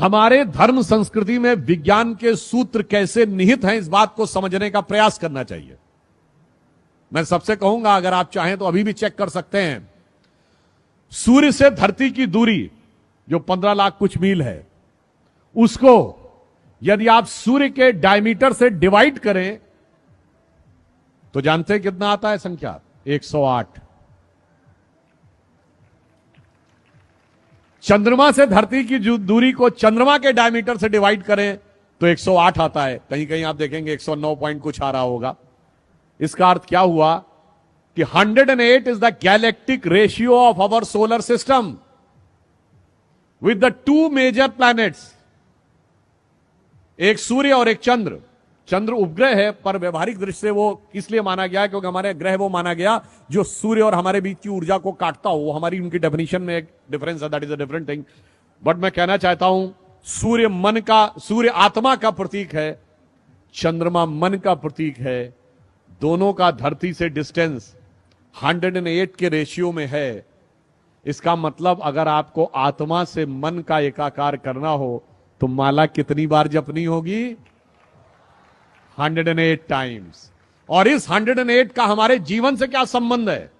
हमारे धर्म संस्कृति में विज्ञान के सूत्र कैसे निहित हैं, इस बात को समझने का प्रयास करना चाहिए। मैं सबसे कहूंगा, अगर आप चाहें तो अभी भी चेक कर सकते हैं। सूर्य से धरती की दूरी जो 15 लाख कुछ मील है, उसको यदि आप सूर्य के डायमीटर से डिवाइड करें तो जानते हैं कितना आता है संख्या? 108। चंद्रमा से धरती की दूरी को चंद्रमा के डायमीटर से डिवाइड करें तो 108 आता है। कहीं कहीं आप देखेंगे 109 पॉइंट कुछ आ रहा होगा। इसका अर्थ क्या हुआ कि 108 is the galactic ratio of our solar system with the 2 major planets, एक सूर्य और एक चंद्र। चंद्र उपग्रह है, पर व्यवहारिक दृष्टि से वो इसलिए माना गया क्योंकि हमारे ग्रह वो माना गया जो सूर्य और हमारे बीच की ऊर्जा को काटता हो। वो हमारी उनकी डेफिनेशन में एक डिफरेंस है, that is a different thing. But मैं कहना चाहता हूं, सूर्य आत्मा का प्रतीक है, चंद्रमा मन का प्रतीक है। दोनों का धरती से डिस्टेंस 108 के रेशियो में है। इसका मतलब अगर आपको आत्मा से मन का एकाकार करना हो तो माला कितनी बार जपनी होगी? 108 टाइम्स। और इस 108 का हमारे जीवन से क्या संबंध है?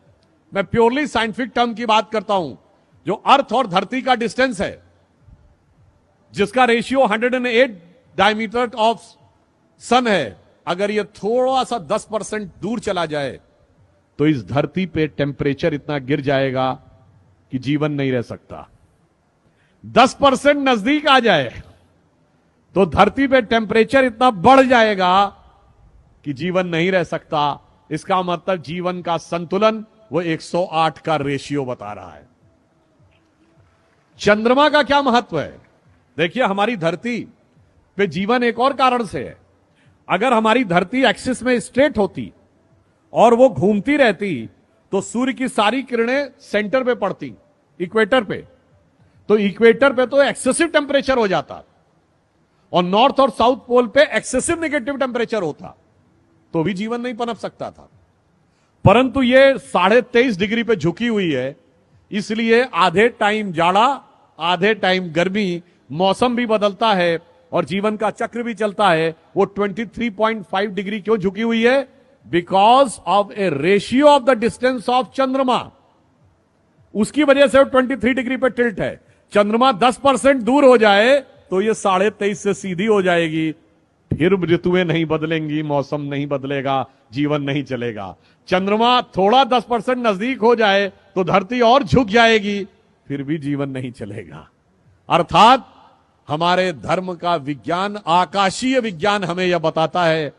मैं प्योरली साइंटिफिक टर्म की बात करता हूं। जो अर्थ और धरती का डिस्टेंस है, जिसका रेशियो 108 डायमीटर ऑफ सन है, अगर ये थोड़ा सा 10% दूर चला जाए तो इस धरती पे टेम्परेचर इतना गिर जाएगा कि जीवन नहीं रह सकता। 10% नजदीक आ जाए तो धरती पे टेम्परेचर इतना बढ़ जाएगा कि जीवन नहीं रह सकता। इसका मतलब जीवन का संतुलन वो 108 का रेशियो बता रहा है। चंद्रमा का क्या महत्व है? देखिए, हमारी धरती पे जीवन एक और कारण से है। अगर हमारी धरती एक्सिस में स्ट्रेट होती और वो घूमती रहती तो सूर्य की सारी किरणें सेंटर पे पड़ती, इक्वेटर पे। तो इक्वेटर पे तो एक्सेसिव टेम्परेचर हो जाता और नॉर्थ और साउथ पोल पे एक्सेसिव नेगेटिव टेम्परेचर होता, तो भी जीवन नहीं पनप सकता था। परंतु ये 23.5 डिग्री पे झुकी हुई है, इसलिए आधे टाइम जाड़ा, आधे टाइम गर्मी, मौसम भी बदलता है और जीवन का चक्र भी चलता है। वो 23.5 डिग्री क्यों झुकी हुई है? Because of A ratio of the distance of चंद्रमा। उसकी वजह से वो 23 डिग्री पे टिल्ट है। चंद्रमा 10% दूर हो जाए तो ये 23.5 से सीधी हो जाएगी। फिर ऋतुएं नहीं बदलेंगी, मौसम नहीं बदलेगा, जीवन नहीं चलेगा। चंद्रमा थोड़ा 10% नजदीक हो जाए तो धरती और झुक जाएगी, फिर भी जीवन नहीं चलेगा। अर्थात हमारे धर्म का विज्ञान, आकाशीय विज्ञान, हमें यह बताता है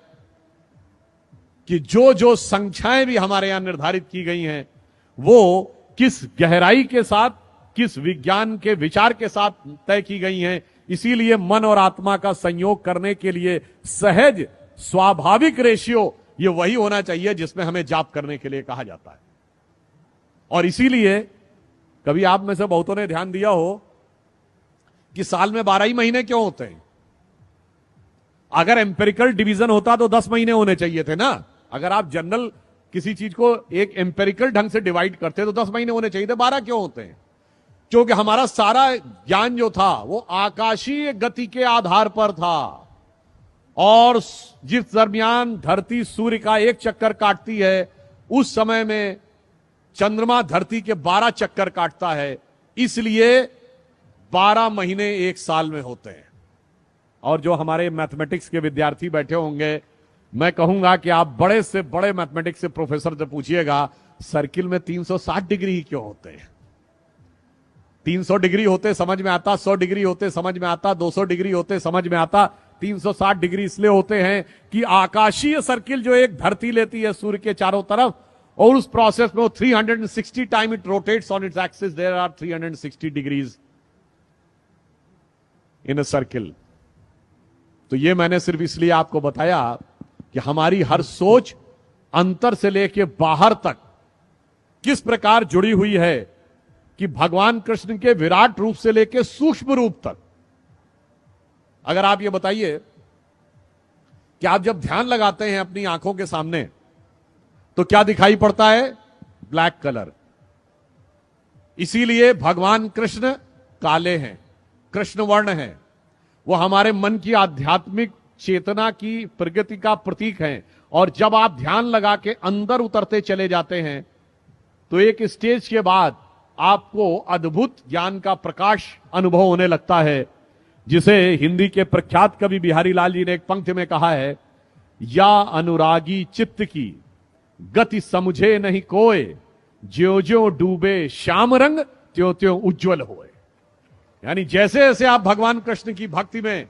कि जो जो संख्याएं भी हमारे यहां निर्धारित की गई हैं, वो किस गहराई के साथ, किस विज्ञान के विचार के साथ तय की गई हैं। इसीलिए मन और आत्मा का संयोग करने के लिए सहज स्वाभाविक रेशियो ये वही होना चाहिए जिसमें हमें जाप करने के लिए कहा जाता है। और इसीलिए कभी आप में से बहुतों ने ध्यान दिया हो कि साल में 12 ही महीने क्यों होते हैं? अगर एम्पेरिकल डिवीजन होता तो 10 महीने होने चाहिए थे ना। अगर आप जनरल किसी चीज को एक एम्पेरिकल ढंग से डिवाइड करते तो 10 महीने होने चाहिए थे, 12 क्यों होते हैं? क्योंकि हमारा सारा ज्ञान जो था वो आकाशीय गति के आधार पर था। और जिस दरमियान धरती सूर्य का एक चक्कर काटती है, उस समय में चंद्रमा धरती के 12 चक्कर काटता है। इसलिए 12 महीने एक साल में होते हैं। और जो हमारे मैथमेटिक्स के विद्यार्थी बैठे होंगे, मैं कहूंगा कि आप बड़े से बड़े मैथमेटिक्स के प्रोफेसर से पूछिएगा, सर्किल में 360 डिग्री ही क्यों होते हैं? 300 डिग्री होते समझ में आता, 100 डिग्री होते समझ में आता, 200 डिग्री होते समझ में आता। 360 डिग्री इसलिए होते हैं कि आकाशीय सर्किल जो एक धरती लेती है सूर्य के चारों तरफ, और उस प्रोसेस में 360 time it rotates on its axis, there are 360 degrees in a circle. तो ये मैंने सिर्फ इसलिए आपको बताया कि हमारी हर सोच अंतर से लेकर बाहर तक किस प्रकार जुड़ी हुई है कि भगवान कृष्ण के विराट रूप से लेकर सूक्ष्म रूप तक। अगर आप ये बताइए कि आप जब ध्यान लगाते हैं अपनी आंखों के सामने तो क्या दिखाई पड़ता है? Black colour. इसीलिए भगवान कृष्ण काले हैं, कृष्ण वर्ण हैं। वो हमारे मन की आध्यात्मिक चेतना की प्रगति का प्रतीक हैं। और जब आप ध्यान लगा के अंदर उतरते चले जाते हैं तो एक स्टेज के बाद आपको अद्भुत ज्ञान का प्रकाश अनुभव होने लगता है, जिसे हिंदी के प्रख्यात कवि बिहारी लाल जी ने एक पंक्ति में कहा है, या अनुरागी चित्त की गति समझे नहीं कोय, ज्यो ज्यो डूबे श्याम रंग त्यों त्यों उज्जवल होए। यानी जैसे जैसे आप भगवान कृष्ण की भक्ति में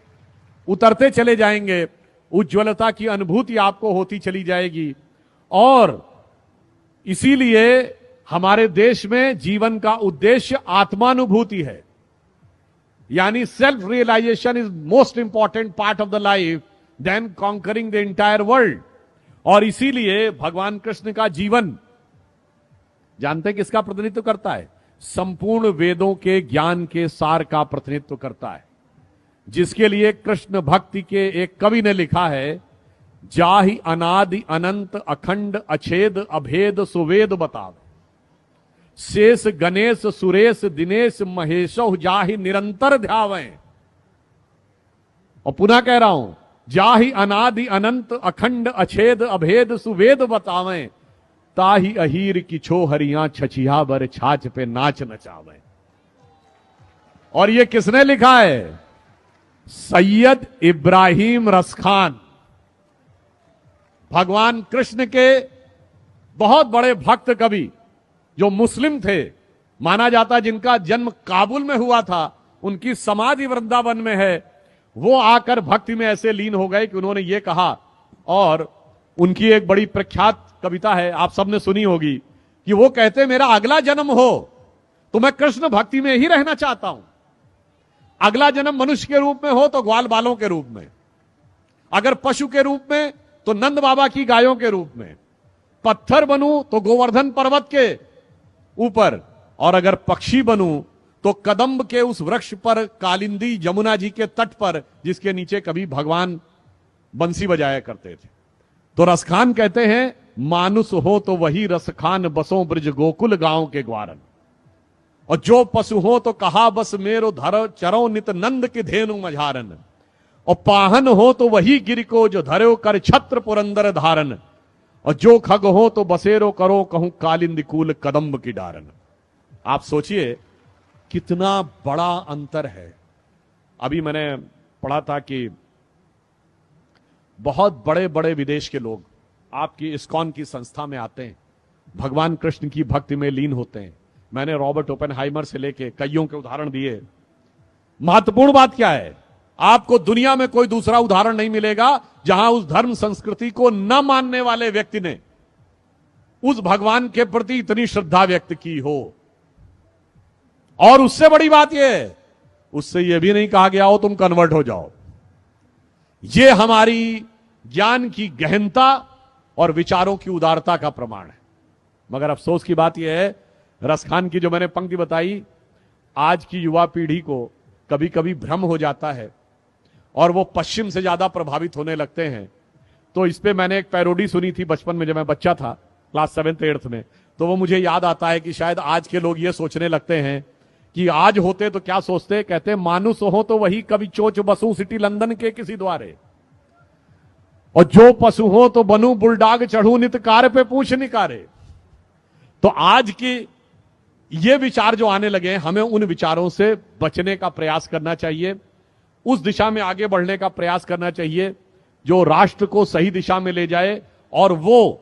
उतरते चले जाएंगे, उज्ज्वलता की अनुभूति आपको होती चली जाएगी। और इसीलिए हमारे देश में जीवन का उद्देश्य आत्मानुभूति है, यानी self realization is most important part of the life then conquering the entire world. और इसीलिए भगवान कृष्ण का जीवन जानते हैं किसका प्रतिनिधित्व करता है? संपूर्ण वेदों के ज्ञान के सार का प्रतिनिधित्व करता है, जिसके लिए कृष्ण भक्ति के एक कवि ने लिखा है, जाहि अनादि अनंत अखंड अछेद अभेद सुवेद बतावे, शेष गणेश सुरेश दिनेश महेशो जाहि निरंतर ध्यावें। और पुनः कह रहा हूं, जाहि अनादि अनंत अखंड अछेद अभेद सुवेद बतावें, ताहि अहीर की छो हरियां छछिया बर छाछ पे नाच नचावे। और ये किसने लिखा है? सैयद इब्राहिम रसखान, भगवान कृष्ण के बहुत बड़े भक्त कवि, जो मुस्लिम थे, माना जाता जिनका जन्म काबुल में हुआ था, उनकी समाधि वृंदावन में है। वो आकर भक्ति में ऐसे लीन हो गए कि उन्होंने ये कहा, और उनकी एक बड़ी प्रख्यात कविता है, आप सबने सुनी होगी, कि वो कहते मेरा अगला जन्म हो तो मैं कृष्ण भक्ति में ही रहना चाहता हूं। अगला जन्म मनुष्य के रूप में हो तो ग्वाल बालों के रूप में, अगर पशु के रूप में तो नंद बाबा की गायों के रूप में, पत्थर बनूं तो गोवर्धन पर्वत के ऊपर, और अगर पक्षी बनूं तो कदम्ब के उस वृक्ष पर, कालिंदी यमुना जी के तट पर, जिसके नीचे कभी भगवान बंसी बजाया करते थे। तो रसखान कहते हैं, मानुष हो तो वही रसखान बसों ब्रज गोकुल गांव के ग्वारन, और जो पशु हो तो कहा बस मेरो धरो चरो नित नंद के धेनु मझारन, और पाहन हो तो वही गिर को जो धरो कर छत्र पुरंदर धारन, और जो खग हो तो बसेरो करो कहूं कालिंद कूल कदम्ब की डारन। आप सोचिए कितना बड़ा अंतर है। अभी मैंने पढ़ा था कि बहुत बड़े बड़े विदेश के लोग आपकी इस्कॉन की संस्था में आते हैं, भगवान कृष्ण की भक्ति में लीन होते हैं। मैंने रॉबर्ट ओपेनहाइमर से लेके कईयों के उदाहरण दिए। महत्वपूर्ण बात क्या है? आपको दुनिया में कोई दूसरा उदाहरण नहीं मिलेगा जहां उस धर्म संस्कृति को न मानने वाले व्यक्ति ने उस भगवान के प्रति इतनी श्रद्धा व्यक्त की हो। और उससे बड़ी बात यह है, उससे यह भी नहीं कहा गया हो तुम कन्वर्ट हो जाओ। यह हमारी ज्ञान की गहनता और विचारों की उदारता का प्रमाण है। मगर अफसोस की बात यह है, रसखान की जो मैंने पंक्ति बताई, आज की युवा पीढ़ी को कभी कभी भ्रम हो जाता है और वो पश्चिम से ज्यादा प्रभावित होने लगते हैं। तो इस पे मैंने एक पैरोडी सुनी थी बचपन में, जब मैं बच्चा था, क्लास 7th 8th में। तो वो मुझे याद आता है कि शायद आज के लोग ये सोचने लगते हैं कि आज होते तो क्या सोचते, कहते मानुष हो तो वही कभी चोच बसू सिटी लंदन के किसी द्वारे, और जो पशु हो तो बनू बुलडाग चढ़ू नित कार पे पूछ निकारे। तो आज की ये विचार जो आने लगे हैं, हमें उन विचारों से बचने का प्रयास करना चाहिए, उस दिशा में आगे बढ़ने का प्रयास करना चाहिए जो राष्ट्र को सही दिशा में ले जाए, और वो